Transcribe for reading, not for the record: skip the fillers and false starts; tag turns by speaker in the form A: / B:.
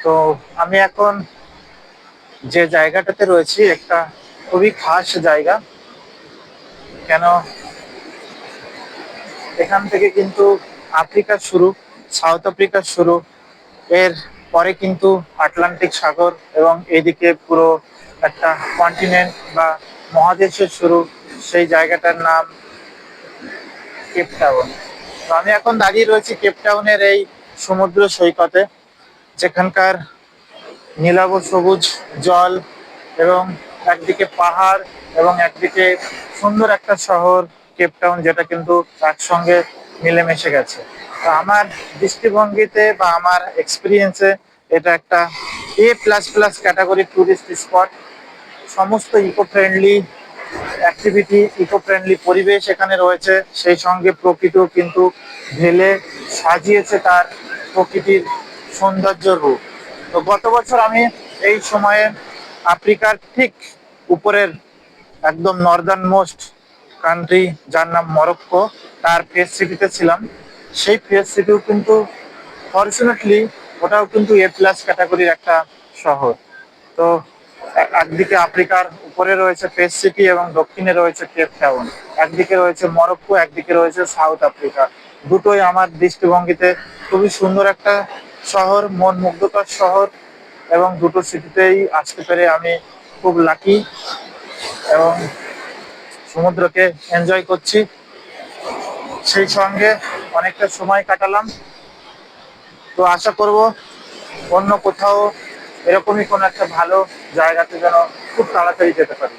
A: তো আমি এখন যে জায়গাটাতে রয়েছি একটা খুবই খাস জায়গা। কেন, এখান থেকে কিন্তু আফ্রিকার শুরু, সাউথ আফ্রিকার শুরু, এর পরে কিন্তু আটলান্টিক সাগর, এবং এইদিকে পুরো একটা কন্টিনেন্ট বা মহাদেশের শুরু। সেই জায়গাটার নাম কেপ টাউন। তো আমি এখন দাঁড়িয়ে রয়েছি কেপ টাউনের এই সমুদ্র সৈকতে, যেখানকার নীলাভ সবুজ জল, এবং একদিকে পাহাড়, এবং একদিকে সুন্দর একটা শহর কেপ টাউন, যেটা কিন্তু একসঙ্গে মিলেমিশে গেছে। তো আমার দৃষ্টিভঙ্গিতে বা আমার এক্সপিরিয়েন্সে এটা একটা A++ ক্যাটাগরি টুরিস্ট স্পট। সমস্ত eco friendly activity, eco friendly পরিবেশ এখানে রয়েছে। সেই সঙ্গে প্রকৃতিও কিন্তু ঢেলে সাজিয়েছে তার প্রকৃতির সৌন্দর্য রূপ। তো গত বছর আমি এই সময়ে আফ্রিকার ঠিক উপরের একদম নর্দার্ন মোস্ট কান্ট্রি, যার নাম মরক্কো, তার ফেস সিটিতে ছিলাম। সেই ফেস সিটিও কিন্তু ফরচুনেটলি ওটাও কিন্তু A+ ক্যাটাগরির একটা শহর। তো একদিকে আফ্রিকার উপরে রয়েছে ফেস সিটি এবং দক্ষিণে রয়েছে কেপ টাউন। একদিকে রয়েছে মরক্কো, একদিকে রয়েছে সাউথ আফ্রিকা। দুটোই আমার দৃষ্টিভঙ্গিতে খুবই সুন্দর একটা শহর, মন মুগ্ধকর শহর, এবং দুটো সিটিতেই আসতে পেরে আমি খুব লাকি, এবং সমুদ্রকে এনজয় করছি। সেই সঙ্গে অনেকটা সময় কাটালাম। তো আশা করব অন্য কোথাও এরকমই কোনো একটা ভালো জায়গাতে যেন খুব তাড়াতাড়ি যেতে পারি।